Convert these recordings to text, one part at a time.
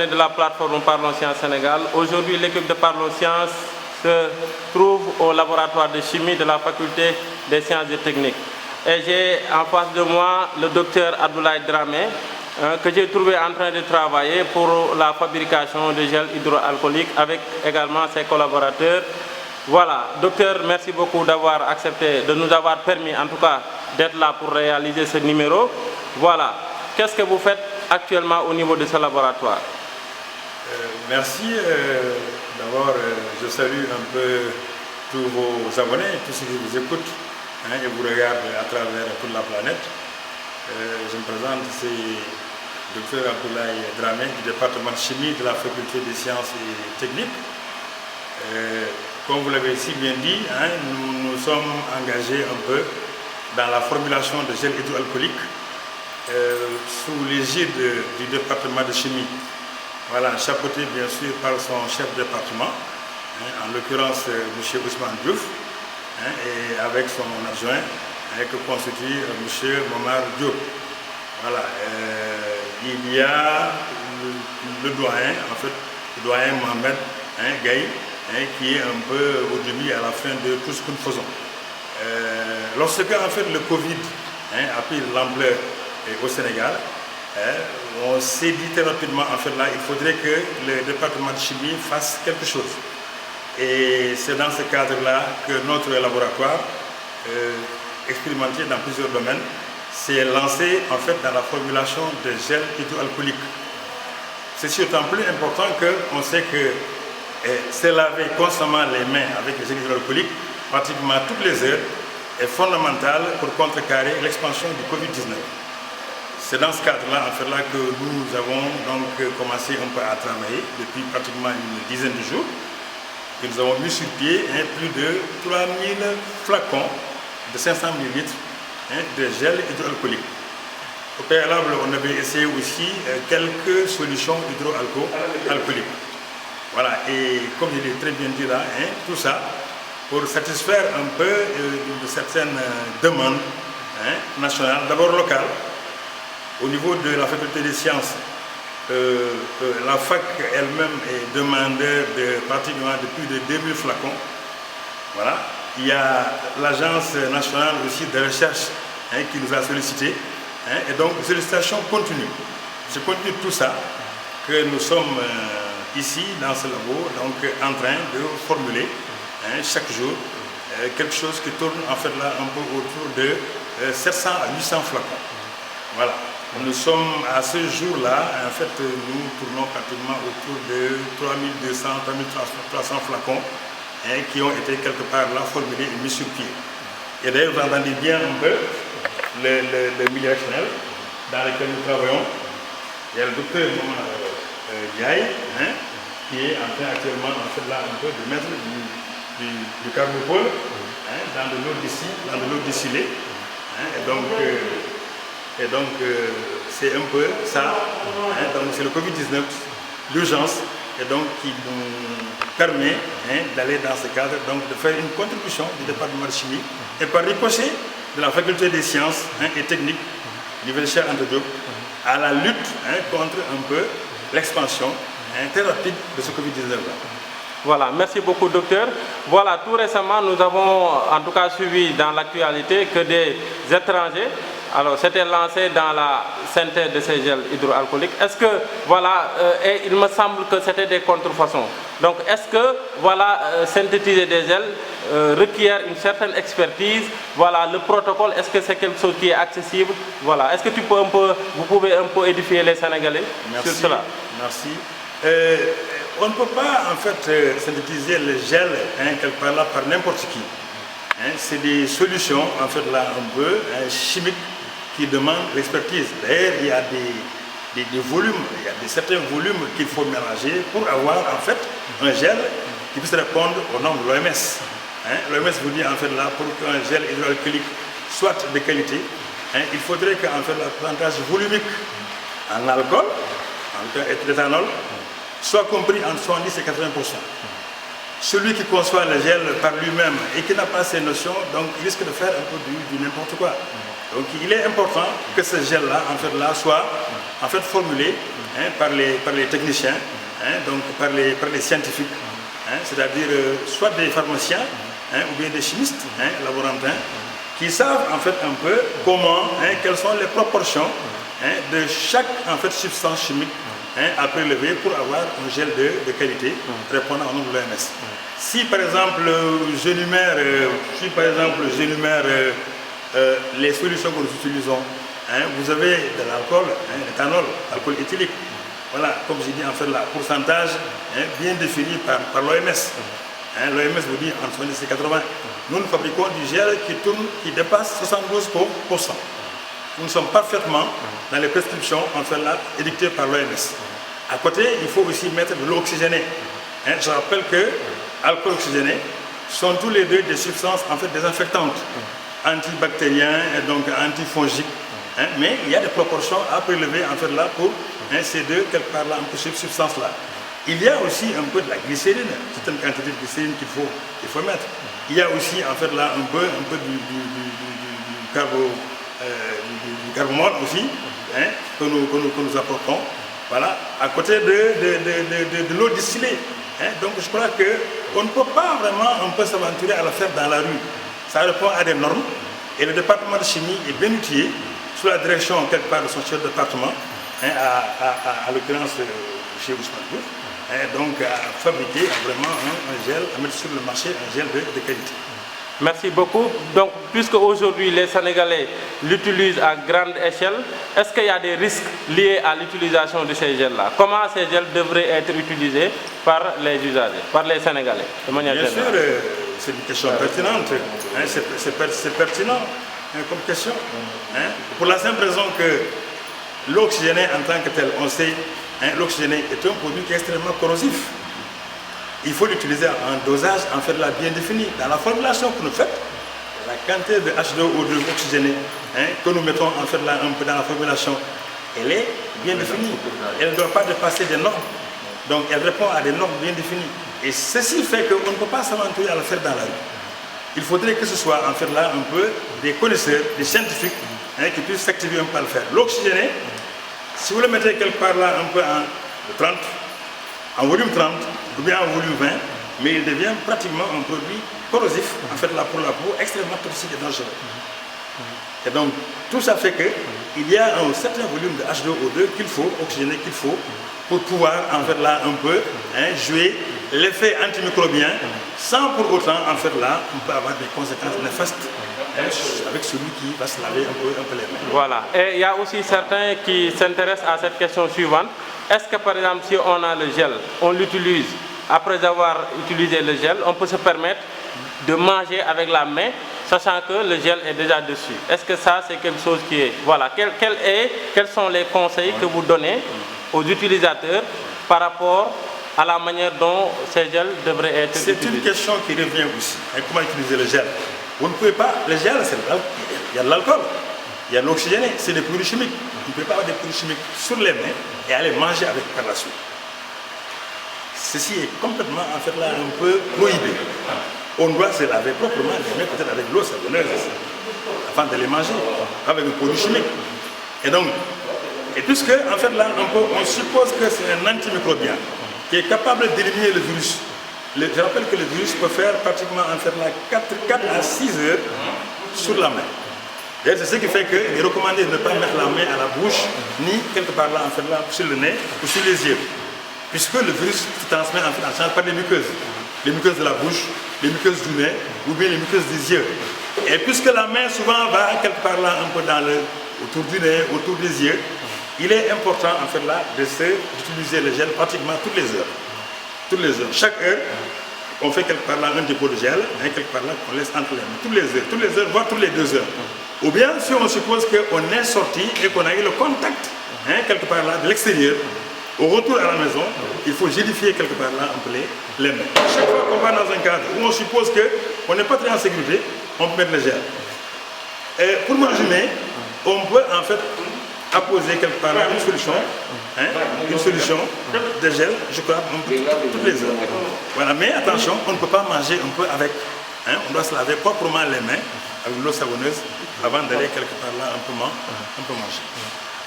coordonnées de la plateforme Parlons Sciences Sénégal. Aujourd'hui, l'équipe de Parlons Sciences se trouve au laboratoire de chimie de la faculté des sciences et techniques. Et j'ai en face de moi le docteur Abdoulaye Dramé, que j'ai trouvé en train de travailler pour la fabrication de gel hydroalcoolique avec également ses collaborateurs. Voilà, docteur, merci beaucoup d'avoir accepté, de nous avoir permis en tout cas d'être là pour réaliser ce numéro. Voilà, qu'est-ce que vous faites actuellement au niveau de ce laboratoire? Merci. D'abord, je salue un peu tous vos abonnés, tous ceux qui vous écoutent et vous regardent à travers toute la planète. Je me présente, c'est Dr Abdoulaye Dramé du département de chimie de la faculté des sciences et techniques. Comme vous l'avez si bien dit, nous nous sommes engagés un peu dans la formulation de gel hydroalcoolique sous l'égide du département de chimie. Voilà, chapeauté bien sûr par son chef de département, en l'occurrence M. Ousmane Diouf, et avec son adjoint, que constitue M. Momar Diop. Voilà, il y a le doyen, en fait, le doyen Mohamed Gaï, qui est un peu au début et à la fin de tout ce que nous faisons. Lorsque en fait, le Covid a pris l'ampleur au Sénégal, on s'est dit très rapidement, en fait, là, il faudrait que le département de chimie fasse quelque chose. Et c'est dans ce cadre-là que notre laboratoire, expérimenté dans plusieurs domaines, s'est lancé en fait dans la formulation de gel hydroalcoolique. C'est d'autant plus important qu'on sait que se laver constamment les mains avec le gel hydroalcoolique, pratiquement toutes les heures, est fondamental pour contrecarrer l'expansion du Covid-19. C'est dans ce cadre-là, en fait, là, que nous avons donc commencé un peu à travailler depuis pratiquement une dizaine de jours. Et nous avons mis sur pied plus de 3000 flacons de 500 ml de gel hydroalcoolique. Au préalable, on avait essayé aussi quelques solutions hydroalcooliques. Voilà, et comme je l'ai très bien dit là, tout ça pour satisfaire un peu de certaines demandes nationales, d'abord locales. Au niveau de la faculté des sciences, la fac elle-même est demandeur de pratiquement de plus de 2000 flacons. Voilà. Il y a l'agence nationale aussi de recherche qui nous a sollicité. Et donc, sollicitation continue. C'est compte tenu de tout ça que nous sommes ici, dans ce labo, donc en train de formuler chaque jour quelque chose qui tourne en fait là un peu autour de 700 à 800 flacons. Voilà. Nous sommes à ce jour-là, en fait, nous tournons pratiquement autour de 3200, 3300 flacons qui ont été quelque part là formulés et mis sur pied. Et d'ailleurs, vous entendez bien un peu le milieu réactionnel dans lequel nous travaillons. Il y a le docteur Diaye qui est en train actuellement en fait, là, un peu de mettre du carbopole dans de l'eau distillée. Et donc, c'est un peu ça. Donc, c'est le Covid-19, l'urgence, et donc qui nous permet d'aller dans ce cadre, donc de faire une contribution du département de chimie et par ricochet de la faculté des sciences et techniques du Cheikh Anta Diop à la lutte contre un peu l'expansion très rapide de ce Covid-19 là. Voilà, merci beaucoup docteur. Voilà, tout récemment, nous avons en tout cas suivi dans l'actualité que des étrangers s'étaient lancés dans la synthèse de ces gels hydroalcooliques. Est-ce que, voilà, et il me semble que c'était des contrefaçons. Donc, est-ce que, voilà, synthétiser des gels requiert une certaine expertise? Voilà, le protocole, est-ce que c'est quelque chose qui est accessible? Voilà, est-ce que vous pouvez un peu édifier les Sénégalais sur cela? Merci. On ne peut pas en fait synthétiser le gel quelque part là par n'importe qui. C'est des solutions en fait là un peu chimiques qui demandent l'expertise. D'ailleurs, il y a des volumes, il y a certains volumes qu'il faut mélanger pour avoir en fait un gel qui puisse répondre aux normes de l'OMS. L'OMS vous dit en fait là pour qu'un gel hydroalcoolique soit de qualité, il faudrait qu'en fait la pourcentage volumique en alcool, en l'éthanol, soit compris entre 70 et 80%. celui qui conçoit le gel par lui-même et qui n'a pas ces notions, donc il risque de faire un peu du n'importe quoi. Donc il est important que ce gel-là, soit formulé par les techniciens, donc par les scientifiques, c'est-à-dire soit des pharmaciens ou bien des chimistes, laborantins, qui savent en fait un peu comment, quelles sont les proportions de chaque substance chimique à prélever pour avoir un gel de qualité répondant au nom de l'OMS. Si par exemple j'énumère les solutions que nous utilisons, vous avez de l'alcool, l'éthanol, l'alcool éthylique. Voilà, comme j'ai dit, pourcentage bien défini par l'OMS. L'OMS vous dit entre 70 et 80. Nous fabriquons du gel qui dépasse 72%. Nous sommes parfaitement dans les prescriptions édictées par l'OMS. À côté, il faut aussi mettre de l'eau oxygénée. Je rappelle que l'alcool oxygéné sont tous les deux des substances désinfectantes, antibactériens et donc antifongiques. Mais il y a des proportions à prélever pour ces deux quelque part là, ces substances-là. Il y a aussi un peu de la glycérine, c'est une quantité de glycérine qu'il faut mettre. Il y a aussi un peu du carbone aussi que nous apportons. Voilà, à côté de l'eau distillée. Donc je crois qu'on ne peut pas vraiment s'aventurer à la faire dans la rue. Ça répond à des normes et le département de chimie est bien outillé sous la direction quelque part de son chef de département, à l'occurrence chez Ousmane Diouf, donc à fabriquer vraiment un gel, à mettre sur le marché un gel de qualité. Merci beaucoup. Donc, puisque aujourd'hui les Sénégalais l'utilisent à grande échelle, est-ce qu'il y a des risques liés à l'utilisation de ces gels-là? Comment ces gels devraient être utilisés par les usagers, par les Sénégalais de manière générale? Bien sûr, c'est une question pertinente. C'est pertinent comme question. Pour la simple raison que l'eau oxygénée en tant que telle, on sait, l'oxygéné est un produit qui est extrêmement corrosif. Il faut l'utiliser à un dosage bien défini. Dans la formulation que nous faites, la quantité de H2O2 oxygéné que nous mettons un peu dans la formulation, elle est bien définie. Elle ne doit pas dépasser des normes. Donc elle répond à des normes bien définies. Et ceci fait qu'on ne peut pas s'aventurer à le faire dans la rue. Il faudrait que ce soit un peu des connaisseurs, des scientifiques qui puissent s'activer un peu à le faire. L'oxygéné, si vous le mettez quelque part là un peu en volume 30 ou bien en volume 20, mais il devient pratiquement un produit corrosif, pour la peau, extrêmement toxique et dangereux. Et donc, tout ça fait qu'il y a un certain volume de H2O2 oxygéné qu'il faut, pour pouvoir jouer l'effet antimicrobien, sans pour autant, on peut avoir des conséquences néfastes avec celui qui va se laver un peu les mains. Voilà. Et il y a aussi certains qui s'intéressent à cette question suivante. Est-ce que par exemple, si on a le gel, on l'utilise, après avoir utilisé le gel, on peut se permettre de manger avec la main, sachant que le gel est déjà dessus? Est-ce que ça, c'est quelque chose qui est... Voilà. Quels sont les conseils que vous donnez aux utilisateurs par rapport à la manière dont ces gels devraient être utilisés? C'est une question qui revient aussi. Comment utiliser le gel? Vous ne pouvez pas... Le gel, il y a de l'alcool, il y a de l'oxygéné, c'est des produits chimiques. Vous ne pouvez pas avoir des produits chimiques sur les mains et aller manger avec par la suite. Ceci est complètement un peu prohibé. On doit se laver proprement les mains, peut-être avec l'eau savonneuse, avant de les manger, avec un produit chimique. Et puisque, on suppose que c'est un antimicrobien qui est capable d'éliminer le virus. Je rappelle que le virus peut faire pratiquement 4 à 6 heures sur la main. C'est ce qui fait qu'il est recommandé de ne pas mettre la main à la bouche, ni quelque part là, sur le nez ou sur les yeux. Puisque le virus se transmet par les muqueuses. Les muqueuses de la bouche, les muqueuses du nez ou bien les muqueuses des yeux. Et puisque la main souvent va quelque part là, un peu autour du nez, autour des yeux, il est important d'utiliser le gel pratiquement toutes les heures. Toutes les heures. Chaque heure, on fait quelque part là un dépôt de gel, quelque part là qu'on laisse entre les mains. Toutes les heures, voire toutes les 2 heures. Ou bien si on suppose qu'on est sorti et qu'on a eu le contact quelque part là de l'extérieur, au retour à la maison, il faut gélifier quelque part là un peu les mains. Chaque fois qu'on va dans un cadre où on suppose qu'on n'est pas très en sécurité, on peut mettre le gel. Et pour me résumer, on peut en fait apposer quelque part là une solution de gel, je crois, toutes les heures. Voilà, mais attention, on ne peut pas manger un peu avec. Hein, on doit se laver proprement les mains avec l'eau savonneuse avant d'aller quelque part là un peu manger.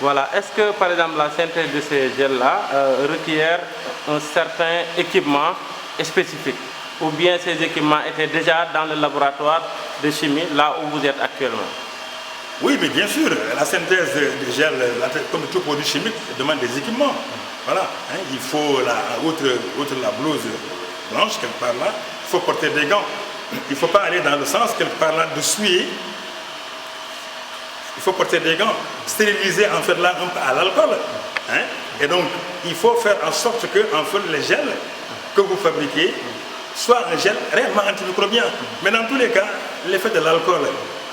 Voilà, est-ce que par exemple la synthèse de ces gels-là requiert un certain équipement spécifique ou bien ces équipements étaient déjà dans le laboratoire de chimie là où vous êtes actuellement? Oui, mais bien sûr, la synthèse des gels, comme tout produit chimique, demande des équipements. Voilà, hein, il faut, outre la blouse blanche, quelque part là, il faut porter des gants. Il ne faut pas aller dans le sens, quelque part là, de souiller. Il faut porter des gants, stériliser en fait là un peu à l'alcool. Hein, et donc, il faut faire en sorte que en fait, les gels que vous fabriquez soient un gel réellement antimicrobien. Mais dans tous les cas, l'effet de l'alcool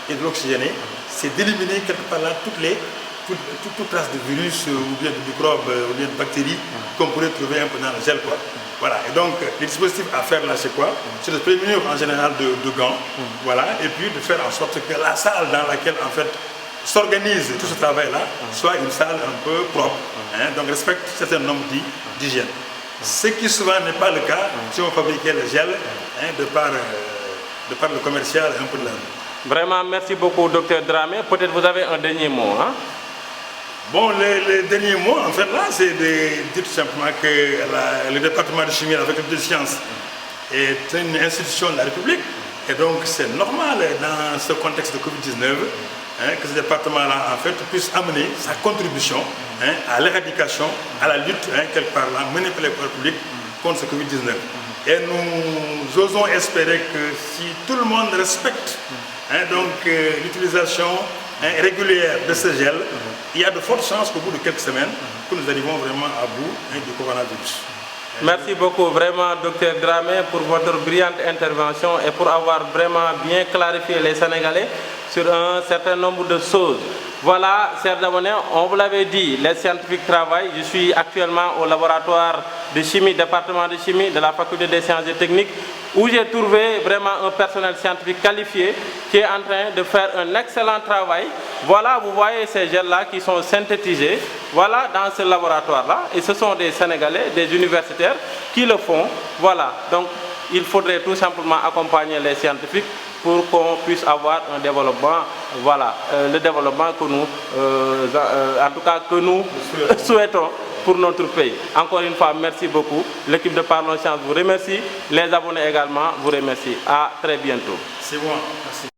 et de l'oxygéné, c'est d'éliminer quelque part là toute trace de virus ou bien de microbes ou bien de bactéries qu'on pourrait trouver un peu dans le gel, quoi. Voilà, et donc les dispositifs à faire là c'est quoi? C'est de prémunir en général de gants, voilà, et puis de faire en sorte que la salle dans laquelle en fait s'organise tout ce travail là soit une salle un peu propre, hein, donc respecte un certain nombre d'hygiène. Ce qui souvent n'est pas le cas si on fabriquait le gel, hein, de par le commercial un peu de la... Vraiment, merci beaucoup, Dr Dramé. Peut-être vous avez un dernier mot. Hein? Bon, le dernier mot, en fait, là, c'est de dire tout simplement que le département de chimie, la faculté de sciences, est une institution de la République. Et donc, c'est normal, dans ce contexte de Covid-19, hein, que ce département-là, en fait, puisse amener sa contribution, hein, à l'éradication, à la lutte, hein, quelque part là, menée par les pouvoirs publics contre ce Covid-19. Et nous osons espérer que si tout le monde respecte, hein, donc l'utilisation, hein, régulière de ce gel, il y a de fortes chances qu'au bout de quelques semaines, que nous arrivons vraiment à bout, hein, du coronavirus. Merci beaucoup vraiment Dr Dramé pour votre brillante intervention et pour avoir vraiment bien clarifié les Sénégalais sur un certain nombre de choses. Voilà, chers abonnés, on vous l'avait dit, les scientifiques travaillent. Je suis actuellement au laboratoire de chimie, département de chimie de la faculté des sciences et techniques, où j'ai trouvé vraiment un personnel scientifique qualifié qui est en train de faire un excellent travail. Voilà, vous voyez ces gels-là qui sont synthétisés, voilà, dans ce laboratoire-là. Et ce sont des Sénégalais, des universitaires qui le font. Voilà, donc il faudrait tout simplement accompagner les scientifiques pour qu'on puisse avoir un développement, voilà, le développement que nous, en tout cas que nous souhaitons pour notre pays. Encore une fois, merci beaucoup. L'équipe de Parlons Sciences vous remercie. Les abonnés également vous remercient. À très bientôt. C'est moi. Merci.